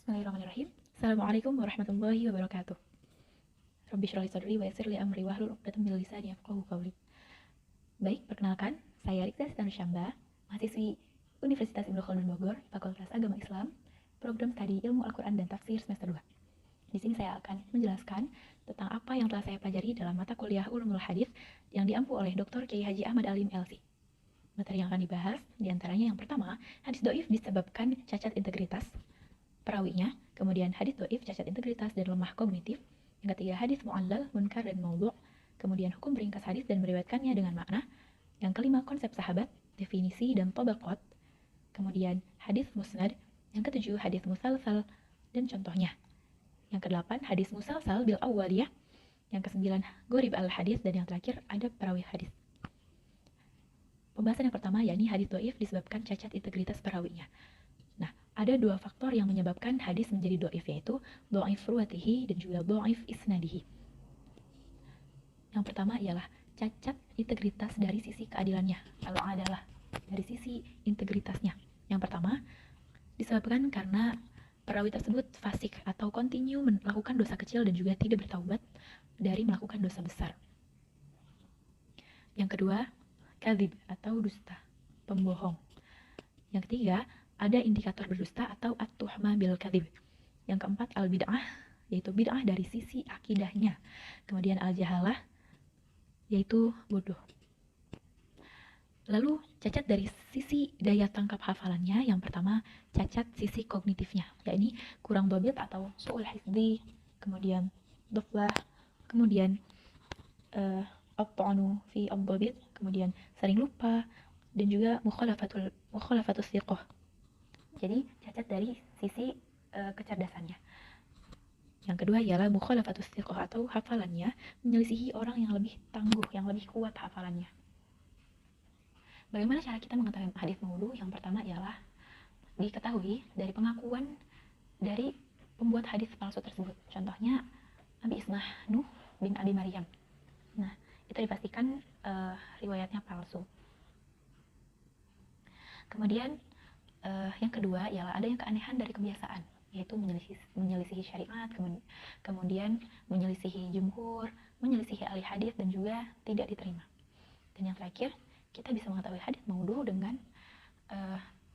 Bismillahirrahmanirrahim. Assalamualaikum warahmatullahi wabarakatuh. Rabbi shrah li sadri wa yassir li amri wahlul 'uqdatam min lisani yafqahu qawli. Baik, perkenalkan, saya Rikta Sitanusyamba, mahasiswi Universitas Ibnu Khaldun Bogor, Fakultas Agama Islam, Program Studi Ilmu Al-Quran dan Tafsir semester 2. Di sini saya akan menjelaskan tentang apa yang telah saya pelajari dalam mata kuliah Ulumul Hadis yang diampu oleh Dr. Kiai Haji Ahmad Alim LC. Materi yang akan dibahas diantaranya yang pertama, hadis doif disebabkan cacat integritas perawinya, kemudian hadis doif cacat integritas dan lemah kognitif, yang ketiga hadis mu'allal, munkar dan maudhu', kemudian hukum meringkas hadis dan meriwayatkannya dengan makna, yang kelima konsep sahabat, definisi dan tabaqat, kemudian hadis musnad, yang ketujuh hadis musalsal dan contohnya, yang kedelapan hadis musalsal bil awwaliyah, yang kesembilan gharib al hadis, dan yang terakhir adab perawi hadis. Pembahasan yang pertama yakni hadis doif disebabkan cacat integritas perawinya. Nah, ada dua faktor yang menyebabkan hadis menjadi do'if, yaitu do'if ruwatihi dan juga do'if isnadihi. Yang pertama ialah cacat integritas dari sisi keadilannya, kalau adalah dari sisi integritasnya. Yang pertama, disebabkan karena perawi tersebut fasik atau kontinu melakukan dosa kecil dan juga tidak bertaubat dari melakukan dosa besar. Yang kedua, kadzib atau dusta, pembohong. Yang ketiga, ada indikator berdusta atau at-tuhma bil kadzib. Yang keempat, al-bid'ah, yaitu bid'ah dari sisi akidahnya. Kemudian al-jahalah, yaitu bodoh. Lalu cacat dari sisi daya tangkap hafalannya, yang pertama cacat sisi kognitifnya, yakni kurang dhabit atau su'ul hifdzi, kemudian dhaflah, kemudian at-ta'nu fi ad-dhabit, kemudian sering lupa, dan juga mukhalafatus thiqah. Jadi cacat dari sisi kecerdasannya. Yang kedua ialah mukhalafatus thiqah atau hafalannya menyelisihi orang yang lebih tangguh, yang lebih kuat hafalannya. Bagaimana cara kita mengetahui hadis maudhu? Yang pertama ialah diketahui dari pengakuan dari pembuat hadis palsu tersebut. Contohnya Abi Ismah Nuh bin Abi Maryam. Nah, itu dipastikan riwayatnya palsu. Kemudian yang kedua ialah adanya keanehan dari kebiasaan, yaitu menyelisihi syariat, kemudian menyelisihi jumhur, menyelisihi ahli hadis, dan juga tidak diterima. Dan yang terakhir, kita bisa mengetahui hadis maudhu dengan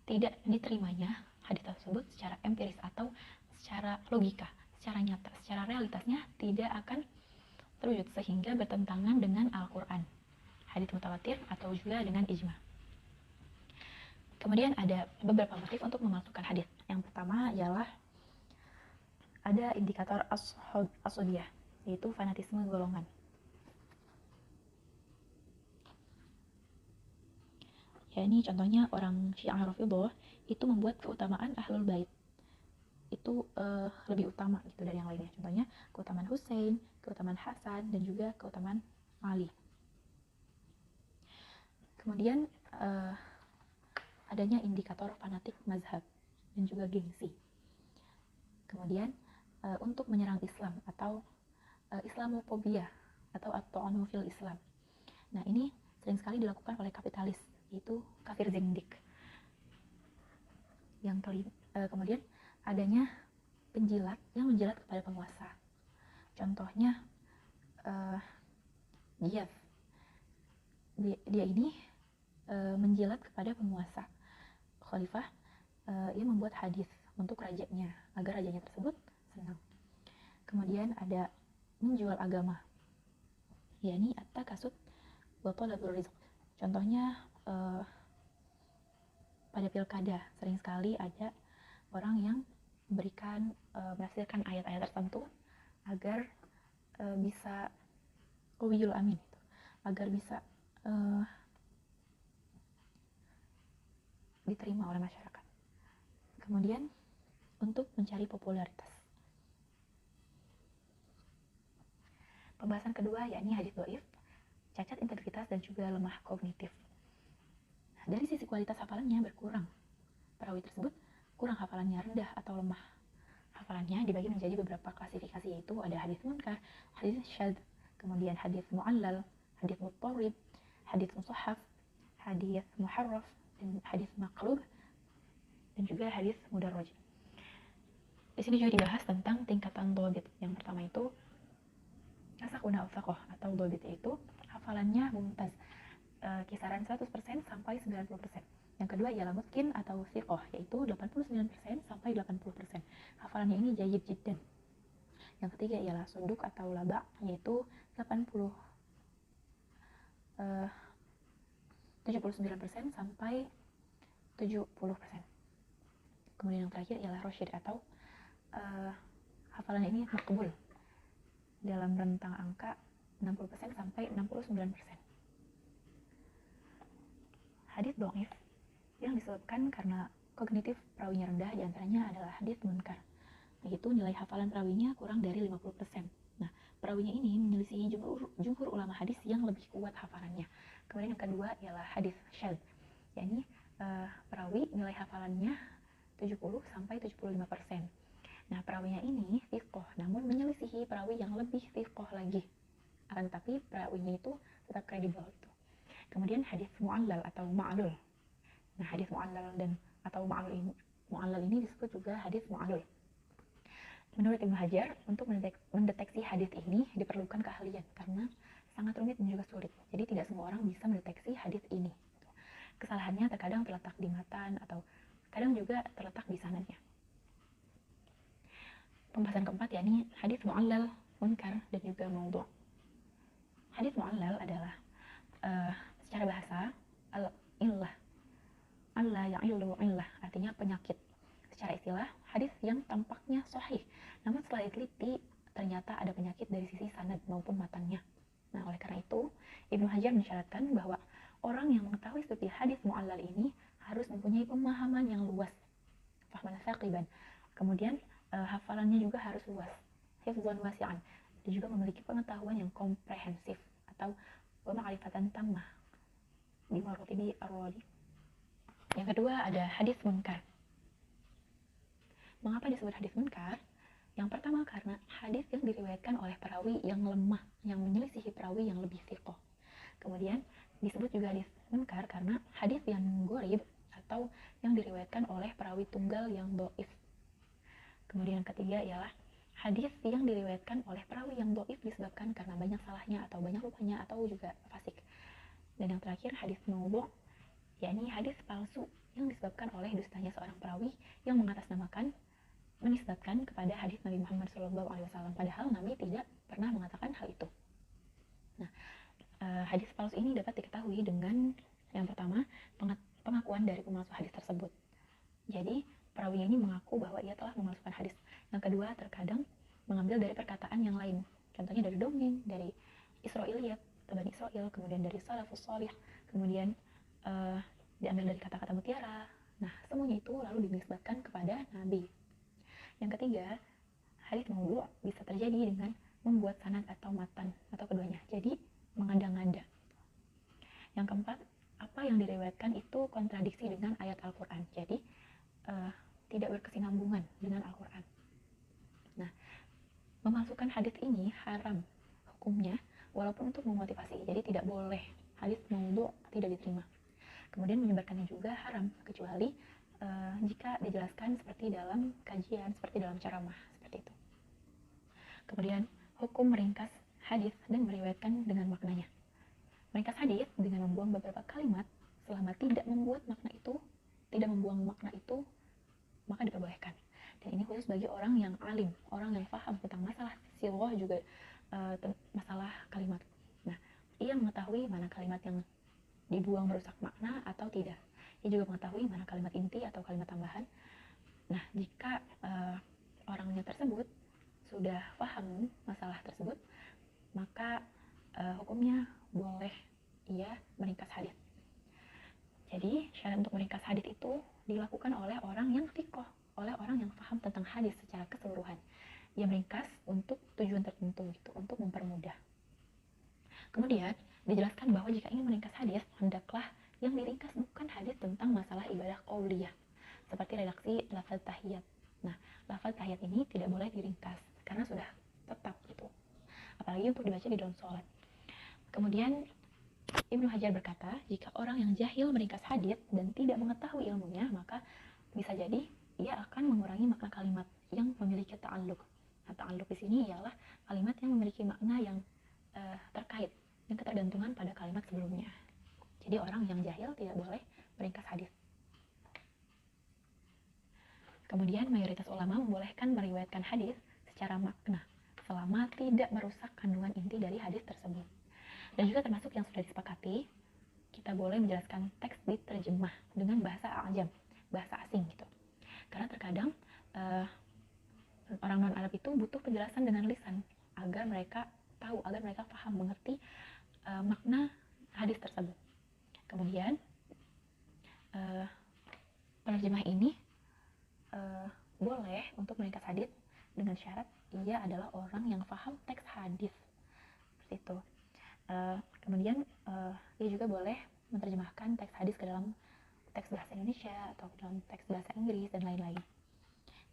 tidak diterimanya hadis tersebut secara empiris atau secara logika, secara nyata, secara realitasnya tidak akan terwujud sehingga bertentangan dengan Al-Quran, hadis mutawatir, atau juga dengan ijma. Kemudian ada beberapa motif untuk memalsukan hadis. Yang pertama ialah ada indikator asodiyah, yaitu fanatisme golongan. Ya, ini contohnya orang Syiah Rafidhah itu membuat keutamaan Ahlul Bait itu lebih utama gitu dari yang lainnya. Contohnya keutamaan Husain, keutamaan Hasan, dan juga keutamaan Ali. Kemudian adanya indikator fanatik mazhab dan juga gengsi. Kemudian untuk menyerang Islam atau Islamofobia atau at-ta'anu fil Islam. Nah, ini sering sekali dilakukan oleh kapitalis, yaitu kafir zindik. Kemudian adanya penjilat yang menjilat kepada penguasa. Contohnya dia ini menjilat kepada penguasa khalifah, ia membuat hadis untuk rajanya agar rajanya tersebut senang. Kemudian ada menjual agama, yakni at-takasud wa talabur rizq. Contohnya pada pilkada sering sekali ada orang yang menafsirkan ayat-ayat tertentu agar bisa qawiyul amin, agar bisa diterima oleh masyarakat. Kemudian untuk mencari popularitas. Pembahasan kedua yakni hadis dhaif, cacat integritas dan juga lemah kognitif. Nah, dari sisi kualitas hafalannya berkurang. Perawi tersebut kurang hafalannya, rendah atau lemah hafalannya dibagi menjadi beberapa klasifikasi, yaitu ada hadis munkar, hadis syadz, kemudian hadis mu'allal, hadis muttarib, hadis musahhaf, hadis muharraf, dan hadis maqlub, dan juga hadis mudarraj. sini juga dibahas tentang tingkatan dhabit. Yang pertama itu asakuna ufaqoh atau dhabit, itu hafalannya mumtaz, kisaran 100% sampai 90%. Yang kedua ialah mutqin atau thiqah, yaitu 89% sampai 80%. Hafalannya ini jayyid jiddan. Yang ketiga ialah suduk atau laba, yaitu 79% sampai 70%. Kemudian yang terakhir ialah rasyid atau hafalan ini makbul dalam rentang angka 60% sampai 69%. Hadits dhaif yang disebabkan karena kognitif perawinya rendah diantaranya adalah hadits munkar, yaitu nilai hafalan perawinya kurang dari 50%. Nah, perawinya ini menyelisihi jumhur ulama hadis yang lebih kuat hafalannya. Kemudian yang kedua ialah hadis syadz, yakni perawi nilai hafalannya 70 sampai 75%. Nah, perawinya ini thiqah, namun menyelisihi perawi yang lebih thiqah lagi. Akan tetapi perawinya itu tetap kredibel itu. Kemudian hadis mu'allal atau ma'lul. Nah, hadis mu'allal dan atau mu'allal ini disebut juga hadis mu'allal. Menurut Ibnu Hajar, untuk mendeteksi hadis ini diperlukan keahlian karena sangat rumit dan juga sulit. Jadi tidak semua orang bisa mendeteksi hadis ini. Kesalahannya terkadang terletak di matan atau kadang juga terletak di sanadnya. Pembahasan keempat yakni hadis mu'allal, munkar, dan juga maudhu'. Hadis mu'allal adalah secara bahasa al-illah, Allah ya'illu illah, artinya penyakit. Secara istilah, hadis yang tampaknya sahih, namun setelah diteliti ternyata ada penyakit dari sisi sanad maupun matangnya. Nah, oleh karena itu, Ibnu Hajar mensyaratkan bahwa orang yang mengetahui seperti hadis mu'allal ini harus mempunyai pemahaman yang luas, fahman saqiban. Kemudian hafalannya juga harus luas, hifdzan wasi'an, dan juga memiliki pengetahuan yang komprehensif atau ma'rifatan tammah di maratibi ar-radi. Yang kedua ada hadis munkar. Mengapa disebut hadis munkar? Yang pertama karena hadis yang diriwayatkan oleh perawi yang lemah, yang menyelisihi perawi yang lebih thiqah. Kemudian disebut juga hadis munkar karena hadis yang gharib atau yang diriwayatkan oleh perawi tunggal yang dhaif. Kemudian yang ketiga ialah hadis yang diriwayatkan oleh perawi yang dhaif disebabkan karena banyak salahnya atau banyak lupanya atau juga fasik. Dan yang terakhir hadis maudhu', yakni hadis palsu yang disebabkan oleh dustanya seorang perawi yang menisbatkan kepada hadis Nabi Muhammad SAW, padahal Nabi tidak pernah mengatakan hal itu. Nah, hadis palsu ini dapat diketahui dengan yang pertama pengakuan dari pemalsu hadis tersebut. Jadi perawi ini mengaku bahwa ia telah memalsukan hadis. Yang kedua, terkadang mengambil dari perkataan yang lain, contohnya dari dongeng, dari Israiliyat, Bani Israil, kemudian dari salafus salih, kemudian diambil dari kata-kata mutiara. Nah, semuanya itu lalu dinisbatkan kepada Nabi. Yang ketiga, hadis maudhu' bisa terjadi dengan membuat sanad atau matan atau keduanya, jadi mengada-ngada. Yang keempat, apa yang diriwayatkan itu kontradiksi dengan ayat Al-Quran, jadi tidak berkesinambungan dengan Al-Quran. Nah, memasukkan hadis ini haram hukumnya, walaupun untuk memotivasi, jadi tidak boleh hadis maudhu' tidak diterima. Kemudian menyebarkannya juga haram, kecuali jika dijelaskan seperti dalam kajian, seperti dalam ceramah, seperti itu. Kemudian hukum meringkas hadis dan meriwayatkan dengan maknanya. Meringkas hadis dengan membuang beberapa kalimat selama tidak membuang makna itu, maka diperbolehkan. Dan ini khusus bagi orang yang alim, orang yang paham tentang masalah sighah juga masalah kalimat. Nah, ia mengetahui mana kalimat yang dibuang merusak makna atau tidak. Ia juga mengetahui mana kalimat inti atau kalimat tambahan. Nah, jika orangnya tersebut sudah paham masalah tersebut, maka hukumnya boleh ia meringkas hadis. Jadi syarat untuk meringkas hadis itu dilakukan oleh orang yang thiqah, oleh orang yang paham tentang hadis secara keseluruhan. Ia meringkas untuk tujuan tertentu, gitu, untuk mempermudah. Kemudian dijelaskan bahwa jika ingin meringkas hadis, hendaklah yang diringkas bukan hadis tentang masalah ibadah qauliyah, seperti redaksi lafaz tahiyat. Nah, lafaz tahiyat ini tidak boleh diringkas karena sudah tetap gitu, apalagi untuk dibaca di dalam sholat. Kemudian Ibnu Hajar berkata, jika orang yang jahil meringkas hadis dan tidak mengetahui ilmunya, maka bisa jadi ia akan mengurangi makna kalimat yang memiliki memiliki ta'alluq. Nah, ta'alluq di sini ialah kalimat yang memiliki makna yang terkait dan ketergantungan pada kalimat sebelumnya. Jadi orang yang jahil tidak boleh meringkas hadis. Kemudian mayoritas ulama membolehkan meriwayatkan hadis secara makna selama tidak merusak kandungan inti dari hadis tersebut. Dan juga termasuk yang sudah disepakati, kita boleh menjelaskan teks diterjemah dengan bahasa ajam, bahasa asing gitu. Karena terkadang orang non-Arab itu butuh penjelasan dengan lisan agar mereka tahu, agar mereka paham, mengerti makna hadis tersebut. Kemudian penerjemah ini boleh untuk meringkas hadis dengan syarat ia adalah orang yang paham teks hadis, seperti itu. Kemudian ia juga boleh menerjemahkan teks hadis ke dalam teks bahasa Indonesia atau ke dalam teks bahasa Inggris dan lain-lain.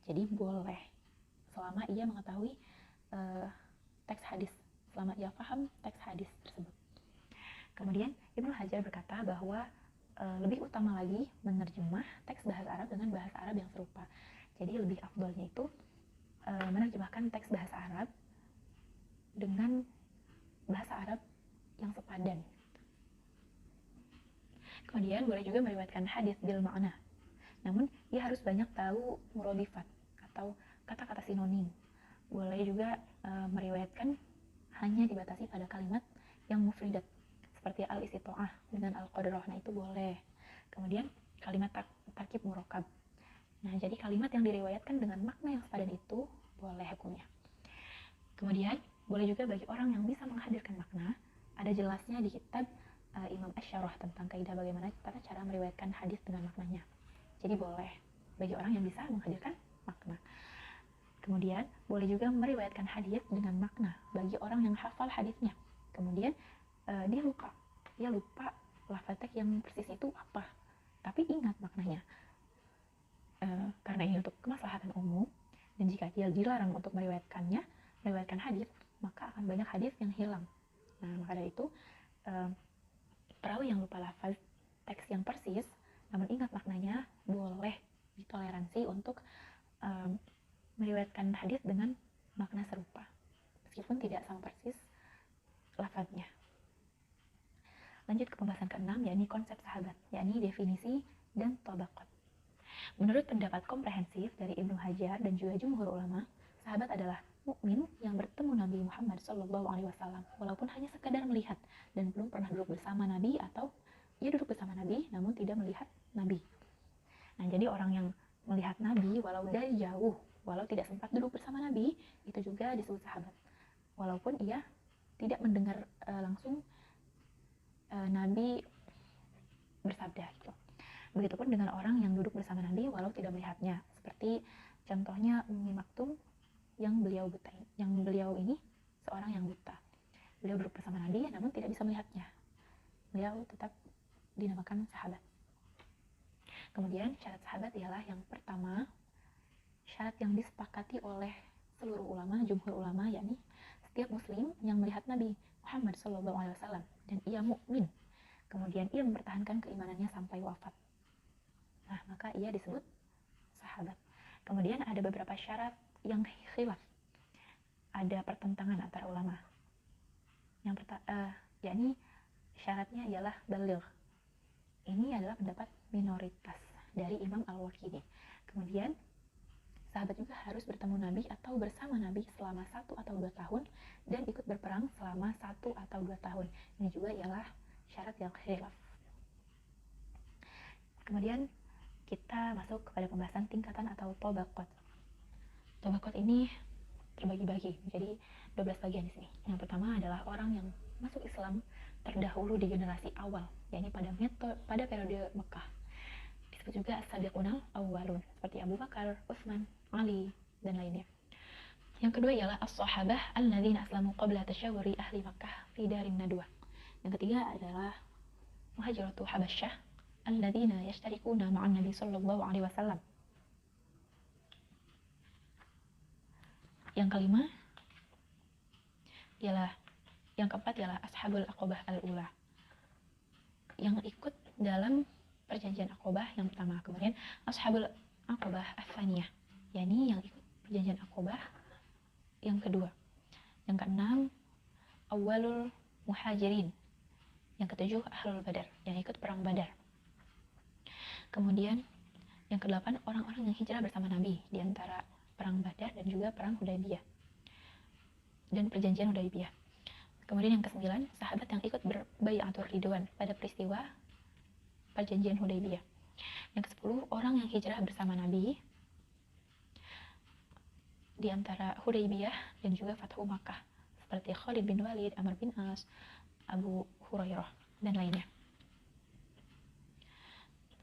Jadi boleh selama ia mengetahui teks hadis, selama ia paham teks hadis tersebut. Kemudian Ibnu Hajar berkata bahwa lebih utama lagi menerjemah teks bahasa Arab dengan bahasa Arab yang serupa. Jadi lebih afdolnya itu menerjemahkan teks bahasa Arab dengan bahasa Arab yang sepadan. Kemudian boleh juga meriwayatkan hadis bil ma'na. Namun ia harus banyak tahu muradifat atau kata-kata sinonim. Boleh juga meriwayatkan hanya dibatasi pada kalimat yang mufridat seperti al-istito'ah dengan al-qadrah. Nah, itu boleh. Kemudian kalimat tarkib murakkab. Nah, jadi kalimat yang diriwayatkan dengan makna yang sepadan itu boleh hukumnya. Kemudian boleh juga bagi orang yang bisa menghadirkan makna, ada jelasnya di kitab Imam Asy-Syarah tentang kaidah bagaimana cara meriwayatkan hadis dengan maknanya. Jadi boleh bagi orang yang bisa menghadirkan makna. Kemudian boleh juga meriwayatkan hadis dengan makna bagi orang yang hafal hadisnya. Kemudian dia lupa lafaz teks yang persis itu apa, tapi ingat maknanya. Karena ini untuk kemaslahatan umum, dan jika dia dilarang untuk meriwayatkan hadis, maka akan banyak hadis yang hilang. Nah, maka dari itu perawi yang lupa lafaz teks yang persis namun ingat maknanya boleh ditoleransi untuk meriwayatkan hadis dengan makna serupa meskipun tidak sama persis lafaznya. Lanjut ke pembahasan ke-6, yakni konsep sahabat, yakni definisi dan tabaqat. Menurut pendapat komprehensif dari Ibnu Hajar dan juga jumhur ulama, sahabat adalah mukmin yang bertemu Nabi Muhammad SAW walaupun hanya sekadar melihat dan belum pernah duduk bersama Nabi, atau ia duduk bersama Nabi namun tidak melihat Nabi. Nah, jadi orang yang melihat Nabi walau dari jauh, walau tidak sempat duduk bersama Nabi, itu juga disebut sahabat walaupun ia tidak mendengar langsung Nabi bersabda gitu. Begitupun dengan orang yang duduk bersama Nabi walau tidak melihatnya, seperti contohnya Ummi Maktum yang beliau ini seorang yang buta. Beliau duduk bersama Nabi namun tidak bisa melihatnya. Beliau tetap dinamakan sahabat. Kemudian syarat sahabat ialah yang pertama, syarat yang disepakati oleh seluruh ulama, jumhur ulama, yakni setiap muslim yang melihat Nabi Muhammad SAW dan ia mukmin, kemudian ia mempertahankan keimanannya sampai wafat, nah maka ia disebut sahabat. Kemudian ada beberapa syarat yang khilaf, ada pertentangan antara ulama. Yang yakni syaratnya ialah baligh. Ini adalah pendapat minoritas dari Imam Al-Waqidi. Kemudian sahabat juga harus bertemu Nabi atau bersama Nabi selama 1 atau 2 tahun dan ikut berperang selama 1 atau 2 tahun. Ini juga ialah syarat yang khilaf. Kemudian kita masuk kepada pembahasan tingkatan atau tabaqat. Tabaqat ini terbagi-bagi menjadi 12 bagian di sini. Yang pertama adalah orang yang masuk Islam terdahulu di generasi awal, yakni pada periode Mekah. Disebut juga as-sabiqunal awwalun, seperti Abu Bakar, Utsman, Ali, dan lainnya. Yang kedua ialah as-sahabah alladzina aslamu qabla tashawuri ahli Makkah fi darin nadwa. Yang ketiga adalah muhajiratu Habasyah alladzina yashtarikuna ma'an Nabi sallallahu alaihi wasallam. Yang kelima ialah yang keempat ialah ashabul aqabah al-ula, yang ikut dalam perjanjian Aqabah yang pertama. Kemudian ashabul aqabah ats-tsaniyah, yakni yang ikut perjanjian Aqabah yang kedua. Yang keenam, awalul muhajirin. Yang ketujuh, ahlul badar, yang ikut perang Badar. Kemudian yang kedelapan, orang-orang yang hijrah bersama Nabi di antara perang Badar dan juga perang Hudaybiyah dan perjanjian Hudaybiyah. Kemudian yang kesembilan, sahabat yang ikut berbai'atur ridwan pada peristiwa perjanjian Hudaybiyah. Yang kesepuluh, orang yang hijrah bersama Nabi di antara Hudaybiyah dan juga Fathu Makkah, seperti Khalid bin Walid, Amr bin As, Abu Hurairah, dan lainnya.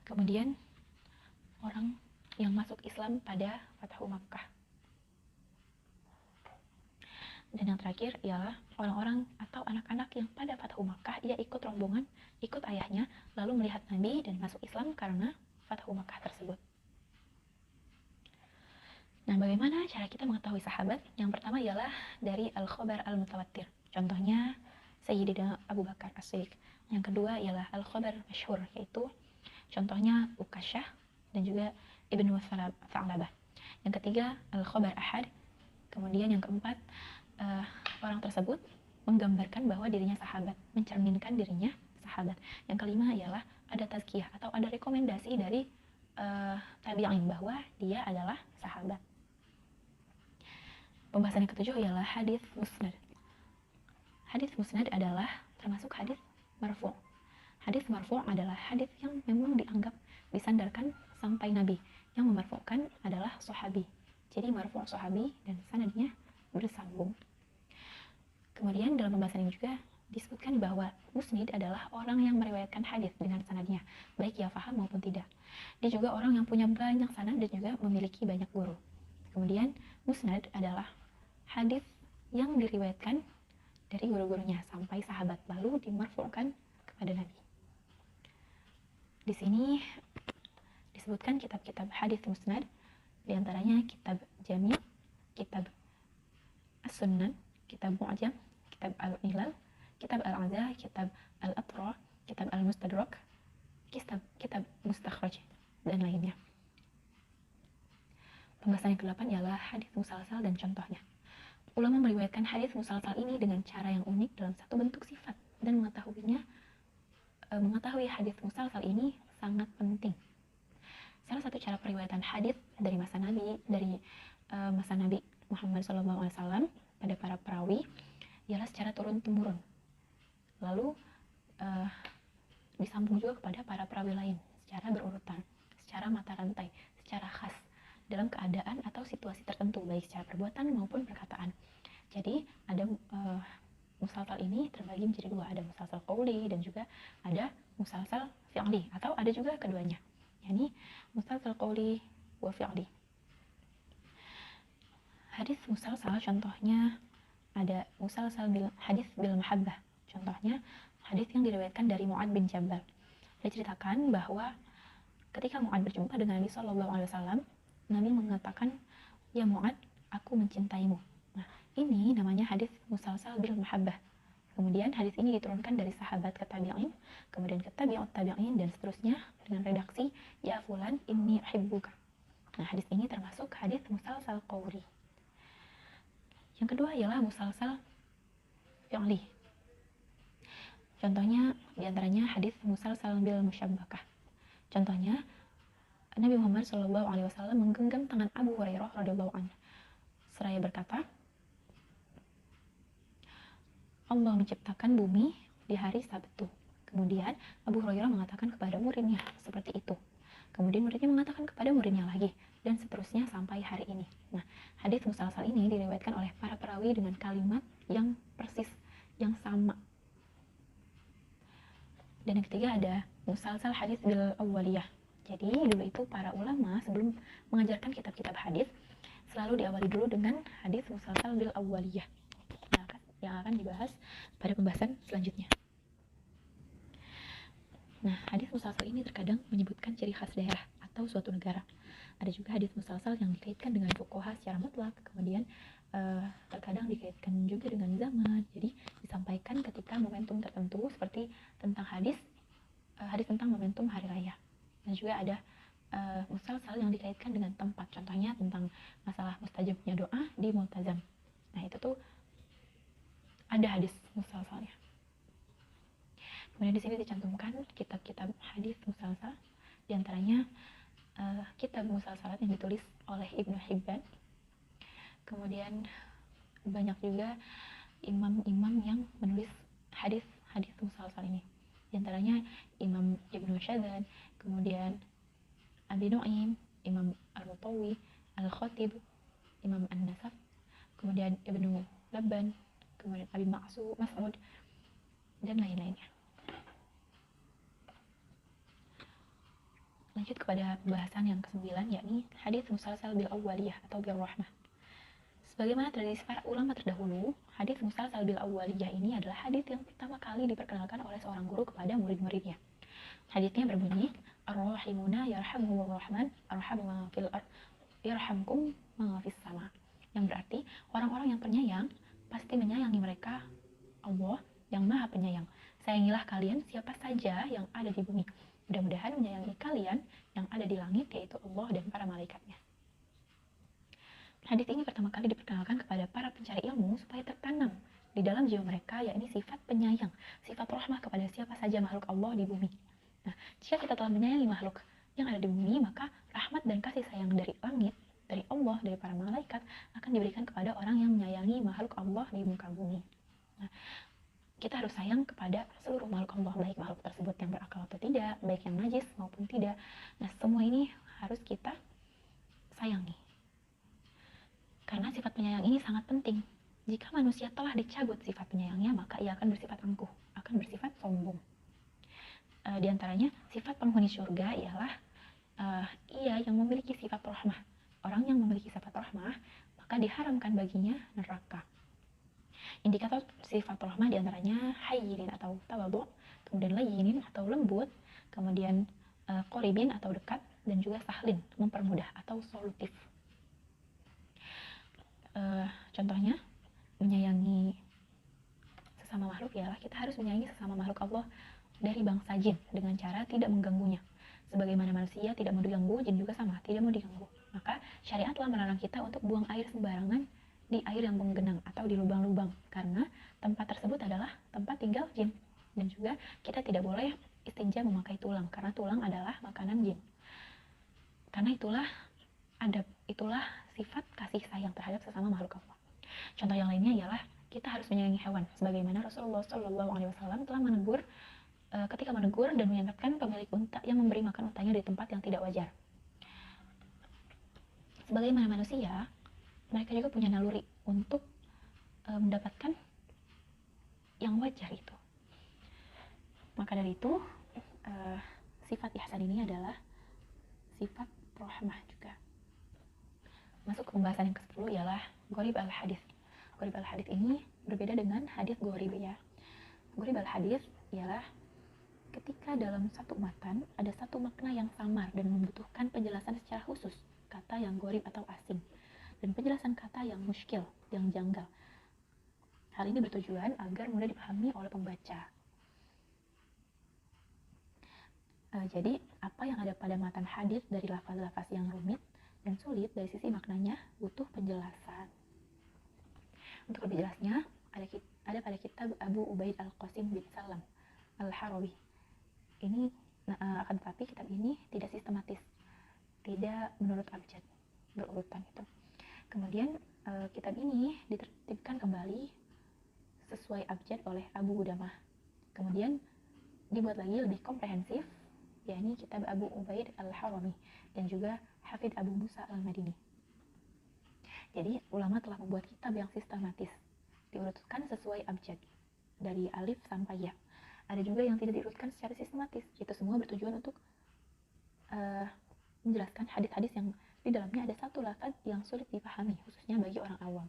Kemudian orang yang masuk Islam pada Fathu Makkah. Dan yang terakhir ialah orang-orang atau anak-anak yang pada Fathu Makkah ia ikut rombongan, ikut ayahnya, lalu melihat Nabi dan masuk Islam karena Fathu Makkah tersebut. Nah, bagaimana cara kita mengetahui sahabat? Yang pertama ialah dari al-khabar al-mutawatir. Contohnya Sayyidina Abu Bakar As-Siddiq. Yang kedua ialah al-khabar masyhur, yaitu contohnya Ukasyah dan juga Ibnu Tha'labah. Yang ketiga al-khabar ahad. Kemudian yang keempat, orang tersebut menggambarkan bahwa dirinya sahabat, mencerminkan dirinya sahabat. Yang kelima ialah ada tazkiyah atau ada rekomendasi dari tabi'in bahwa dia adalah sahabat. Pembahasan yang ketujuh ialah hadis musnad. Hadis musnad adalah termasuk hadis marfu'. Hadis marfu' adalah hadis yang memang dianggap disandarkan sampai Nabi. Yang memarfu'kan adalah sahabi. Jadi marfu' sahabi dan sanadnya bersambung. Kemudian dalam pembahasan ini juga disebutkan bahwa musnid adalah orang yang meriwayatkan hadis dengan sanadnya, baik ia faham maupun tidak. Dia juga orang yang punya banyak sanad dan juga memiliki banyak guru. Kemudian musnad adalah hadis yang diriwayatkan dari guru-gurunya sampai sahabat lalu dimarfu'kan kepada Nabi. Di sini disebutkan kitab-kitab hadis musnad, di antaranya kitab Jami', kitab As-Sunan, kitab Mu'jam, kitab Al-Ilal, kitab Al-Azza, kitab Al-Atra, kitab Al-Mustadrak, kitab Mustakhraj, dan lainnya. Pembahasan yang ke-8 ialah hadis musalsal dan contohnya. Ulama meriwayatkan hadis musalsal ini dengan cara yang unik dalam satu bentuk sifat, dan mengetahui hadis musalsal ini sangat penting. Salah satu cara periwayatan hadis dari masa Nabi Muhammad SAW pada para perawi ialah secara turun-temurun. Lalu disambung juga kepada para perawi lain secara berurutan, secara mata rantai, secara khas dalam keadaan atau situasi tertentu, baik secara perbuatan maupun perkataan. Jadi ada musalsal ini terbagi menjadi dua, ada musalsal qauli dan juga ada musalsal fi'li, atau ada juga keduanya, yakni musalsal qauli wa fi'li. Hadis musalsal contohnya ada musalsal hadis bil mahabbah. Contohnya hadis yang diriwayatkan dari Mu'ad bin Jabal. Diceritakan bahwa ketika Mu'ad berjumpa dengan Nabi SAW, Nabi mengatakan, "Ya Mu'ad, aku mencintaimu." Nah, ini namanya hadis musalsal bil mahabbah. Kemudian hadis ini diturunkan dari sahabat ke tabi'in, kemudian ke tabi'ut tabi'in, dan seterusnya dengan redaksi, "Ya fulan, inni uhibbuka." Nah, hadis ini termasuk hadis musalsal qauli. Yang kedua ialah musalsal fi'li. Contohnya diantaranya hadis musalsal bil musyabbakah. Contohnya Nabi Muhammad SAW menggenggam tangan Abu Hurairah radhiyallahu anhu seraya berkata, "Allah menciptakan bumi di hari Sabtu." Kemudian Abu Hurairah mengatakan kepada muridnya seperti itu. Kemudian muridnya mengatakan kepada muridnya lagi, dan seterusnya sampai hari ini. Nah, hadis musalsal ini diriwayatkan oleh para perawi dengan kalimat yang persis, yang sama. Dan yang ketiga ada musalsal hadis bil awwaliyah. Jadi dulu itu para ulama sebelum mengajarkan kitab-kitab hadis selalu diawali dulu dengan hadis musalsal bil awwaliyah, yang akan dibahas pada pembahasan selanjutnya. Nah, hadis musalsal ini terkadang menyebutkan ciri khas daerah atau suatu negara. Ada juga hadis musalsal yang dikaitkan dengan fuqaha secara mutlak, kemudian terkadang dikaitkan juga dengan zaman. Jadi disampaikan ketika momentum tertentu, seperti tentang hadis tentang momentum hari raya. Dan juga ada musalsal yang dikaitkan dengan tempat. Contohnya tentang masalah mustajabnya doa di multazam. Nah, itu tuh ada hadis musalsalnya. Kemudian di sini dicantumkan kitab-kitab hadis musalsal, diantaranya kitab musalsalat yang ditulis oleh Ibnu Hibban. Kemudian banyak juga imam-imam yang menulis hadis-hadis musalsal ini. Diantaranya Imam Ibnu Syadzan, kemudian Abi Nu'aim, Imam Al-Mutawi, Al-Khatib, Imam An-Nasaf, kemudian Ibnu Labban, kemudian Abi Mas'ud, dan lain-lainnya. Lanjut kepada pembahasan yang ke-9, yakni hadis musalsal bil awwaliyah atau bil rahmah. Sebagaimana tradisi para ulama terdahulu, hadis musalsal bil awwaliyah ini adalah hadis yang pertama kali diperkenalkan oleh seorang guru kepada murid-muridnya. Hadisnya berbunyi, Ar-Rahimuna yarhamuhumur Rahman, arhamu ma fil ard, yarhamkum ma fis sama. Yang berarti, orang-orang yang penyayang pasti menyayangi mereka Allah yang Maha Penyayang. Sayangilah kalian siapa saja yang ada di bumi. Mudah-mudahan menyayangi kalian yang ada di langit, yaitu Allah dan para malaikatnya. Hadis ini pertama kali diperkenalkan kepada para pencari ilmu supaya tertanam di dalam jiwa mereka, yakni sifat penyayang, sifat rahmah kepada siapa saja makhluk Allah di bumi. Nah, jika kita telah menyayangi makhluk yang ada di bumi, maka rahmat dan kasih sayang dari langit, dari Allah, dari para malaikat akan diberikan kepada orang yang menyayangi makhluk Allah di muka bumi. Nah, kita harus sayang kepada seluruh makhluk Allah, baik makhluk tersebut yang berakal atau tidak, baik yang najis maupun tidak. Nah, semua ini harus kita sayangi. Karena sifat penyayang ini sangat penting. Jika manusia telah dicabut sifat penyayangnya, maka ia akan bersifat angkuh, akan bersifat sombong. Di antaranya, sifat penghuni surga ialah ia yang memiliki sifat rahmah. Orang yang memiliki sifat rahmah, maka diharamkan baginya neraka. Indikator sifat rahmah diantaranya hayyinin atau tawadhu, kemudian layyinin atau lembut, kemudian qoribin atau dekat, dan juga sahlin, mempermudah atau solutif. Contohnya, menyayangi sesama makhluk ialah kita harus menyayangi sesama makhluk Allah dari bangsa jin dengan cara tidak mengganggunya. Sebagaimana manusia tidak mau diganggu, jin juga sama, tidak mau diganggu. Maka syariat telah melarang kita untuk buang air sembarangan di air yang menggenang atau di lubang-lubang, karena tempat tersebut adalah tempat tinggal jin. Dan juga kita tidak boleh istinja memakai tulang, karena tulang adalah makanan jin. Karena itulah sifat kasih sayang terhadap sesama makhluk Allah. Contoh yang lainnya ialah kita harus menyayangi hewan, sebagaimana Rasulullah SAW telah menegur ketika menegur dan mengingatkan pemilik unta yang memberi makan untanya di tempat yang tidak wajar. Sebagaimana manusia, mereka juga punya naluri untuk mendapatkan yang wajar itu. Maka dari itu, sifat ihsan ini adalah sifat rahmah juga. Masuk ke pembahasan yang ke-10 ialah Gharib al-Hadis. Gharib al-Hadis ini berbeda dengan hadis gharib ya. Gharib al-Hadis ialah ketika dalam satu matan ada satu makna yang samar dan membutuhkan penjelasan secara khusus, kata yang gharib atau asing, dan penjelasan kata yang muskil, yang janggal. Hal ini bertujuan agar mudah dipahami oleh pembaca. Jadi, apa yang ada pada matan hadis dari lafaz-lafaz yang rumit dan sulit dari sisi maknanya butuh penjelasan. Untuk lebih jelasnya, ada pada kitab Abu Ubaid Al-Qasim bin Salam Al-Harawi. Ini akan tetapi kitab ini tidak sistematis, tidak menurut abjad berurutan itu. Kemudian kitab ini ditertibkan kembali sesuai abjad oleh Abu Udamah. Kemudian dibuat lagi lebih komprehensif, yakni kitab Abu Ubaid Al-Harami dan juga Hafidh Abu Musa Al-Madini. Jadi ulama telah membuat kitab yang sistematis, diurutkan sesuai abjad dari alif sampai ya. Ada juga yang tidak diurutkan secara sistematis. Itu semua bertujuan untuk menjelaskan hadis-hadis yang di dalamnya ada satu lafaz yang sulit dipahami, khususnya bagi orang awam.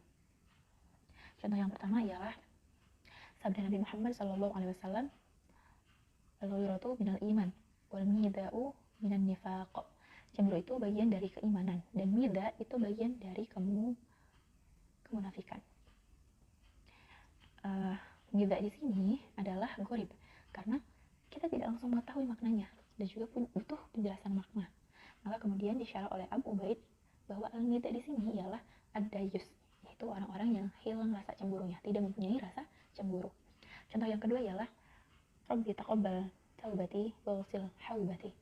Contoh yang pertama ialah sabda Nabi Muhammad SAW, al-ghiratu minal iman wal mida'u minan nifaq. Cemburu itu bagian dari keimanan, dan mida itu bagian dari kemunafikan. Mida di sini adalah gharib, karena kita tidak langsung mengetahui maknanya dan juga butuh penjelasan makna. Maka kemudian disyarah oleh Abu Ubaid bahwa al-mita di sini ialah ad-dayus, yaitu orang-orang yang hilang rasa cemburunya, tidak mempunyai rasa cemburu. Contoh yang kedua ialah Rabbi taqabbal taubati waghsil haubati.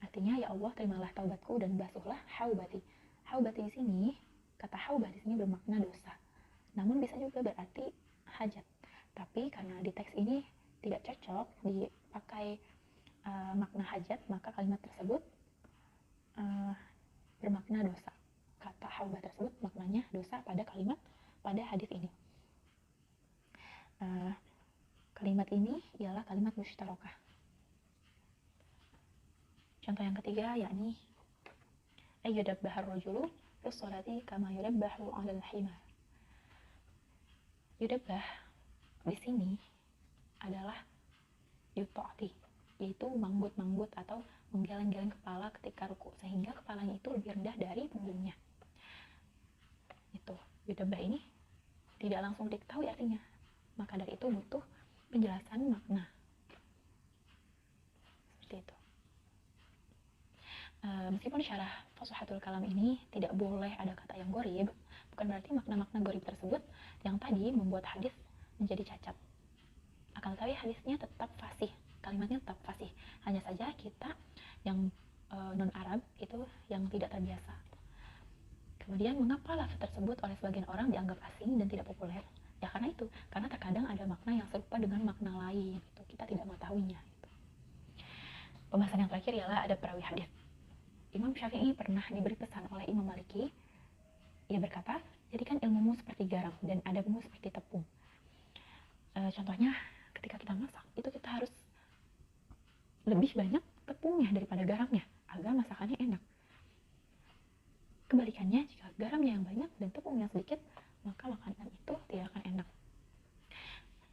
Artinya, ya Allah, terimalah taubatku dan basuhlah haubati. Haubati di sini, kata haubah di sini bermakna dosa. Namun bisa juga berarti hajat. Tapi karena di teks ini tidak cocok dipakai makna hajat, maka kalimat tersebut bermakna dosa. Kata haubah tersebut maknanya dosa pada hadis ini. Kalimat ini ialah kalimat musytarakah. Contoh yang ketiga yakni ayyudabbahar rajulu fis sholati kama yudabbahu 'alal himar. Yudabbah di sini adalah yuta'ti, yaitu manggut-manggut atau menggeleng-geleng kepala ketika ruku sehingga kepalanya itu lebih rendah dari punggungnya. Itu yudabbah ini tidak langsung diketahui artinya. Maka dari itu butuh penjelasan makna. Seperti itu. Meskipun syarah Fusuhatul Kalam ini tidak boleh ada kata yang gharib, bukan berarti makna-makna gharib tersebut yang tadi membuat hadis menjadi cacat. Akan tetapi hadisnya tetap fasih, kalimatnya tetap fasih. Hanya saja kita yang non-Arab itu yang tidak terbiasa. Kemudian mengapa lafaz tersebut oleh sebagian orang dianggap asing dan tidak populer? Ya karena itu, karena terkadang ada makna yang serupa dengan makna lain, gitu. Kita tidak mengetahuinya. Gitu. Pembahasan yang terakhir ialah adab perawi hadis. Imam Syafi'i pernah diberi pesan oleh Imam Maliki. Ia berkata, jadikan ilmumu seperti garam dan adabmu seperti tepung. Contohnya, ketika kita masak, itu kita harus lebih banyak tepungnya daripada garamnya, agar masakannya enak. Kebalikannya, jika garamnya yang banyak dan tepungnya sedikit, maka makanan itu tidak akan enak.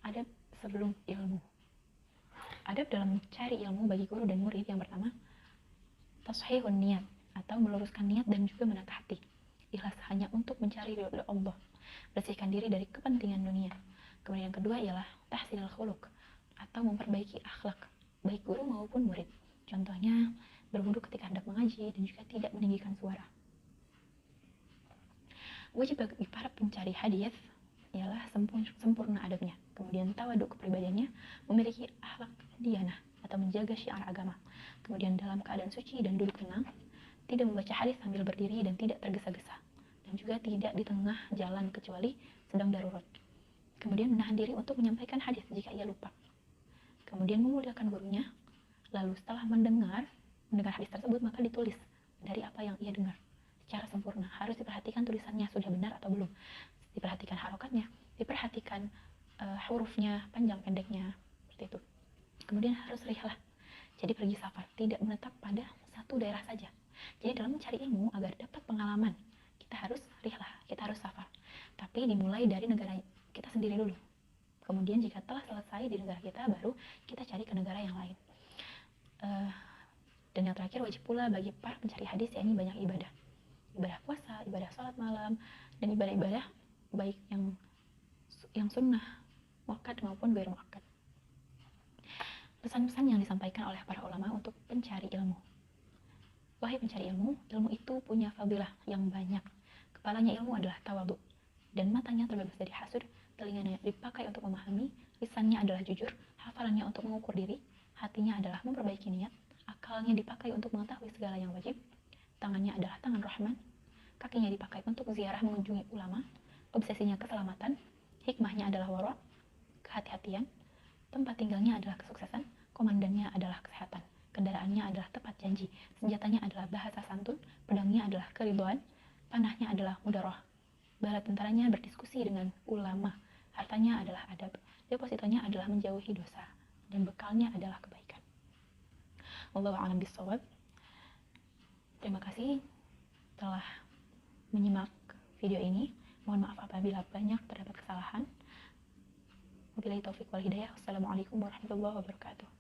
Adab sebelum ilmu. Adab dalam mencari ilmu bagi guru dan murid yang pertama, tashihun niat atau meluruskan niat dan juga menata hati. Ikhlas hanya untuk mencari ridho Allah. Bersihkan diri dari kepentingan dunia. Kemudian yang kedua ialah tahsinul khuluq atau memperbaiki akhlak baik guru maupun murid. Contohnya berwudu ketika hendak mengaji dan juga tidak meninggikan suara. Wajib bagi para pencari hadis ialah sempurna adabnya. Kemudian tawaduk kepribadiannya, memiliki akhlak dianah atau menjaga syiar agama. Kemudian dalam keadaan suci dan duduk tenang, tidak membaca hadis sambil berdiri dan tidak tergesa-gesa, dan juga tidak di tengah jalan kecuali sedang darurat. Kemudian menahan diri untuk menyampaikan hadis jika ia lupa. Kemudian memuliakan gurunya, lalu setelah mendengar hadis tersebut maka ditulis dari apa yang ia dengar secara sempurna. Harus diperhatikan tulisannya sudah benar atau belum, diperhatikan harokatnya, diperhatikan hurufnya, panjang pendeknya, seperti itu. Kemudian harus rihlah, jadi pergi safar, tidak menetap pada satu daerah saja. Jadi dalam mencari ilmu agar dapat pengalaman, kita harus rihlah, kita harus safar. Tapi dimulai dari negara kita sendiri dulu. Kemudian jika telah selesai di negara kita, baru kita cari ke negara yang lain. Dan yang terakhir, wajib pula bagi para pencari hadis yakni banyak ibadah. Ibadah puasa, ibadah sholat malam, dan ibadah-ibadah baik yang sunnah, muakkad maupun ghair muakkad. Pesan-pesan yang disampaikan oleh para ulama untuk pencari ilmu. Wahai pencari ilmu, ilmu itu punya fadilah yang banyak. Kepalanya ilmu adalah tawadhu, dan matanya terbebas dari hasud, telinganya dipakai untuk memahami, lisannya adalah jujur, hafalannya untuk mengukur diri, hatinya adalah memperbaiki niat, akalnya dipakai untuk mengetahui segala yang wajib, tangannya adalah tangan Rahman, kakinya dipakai untuk ziarah mengunjungi ulama, obsesinya keselamatan, hikmahnya adalah wara', kehati-hatian, tempat tinggalnya adalah kesuksesan, komandannya adalah kesehatan, kendaraannya adalah tepat janji, senjatanya adalah bahasa santun, pedangnya adalah keridhaan, panahnya adalah mudarah, bala tentaranya berdiskusi dengan ulama, hartanya adalah adab, depositonya adalah menjauhi dosa, dan bekalnya adalah kebaikan. Wallahu a'lam bishawab. Terima kasih telah menyimak video ini. Mohon maaf apabila banyak terdapat kesalahan. Wabillahi taufiq wal hidayah. Wassalamualaikum warahmatullahi wabarakatuh.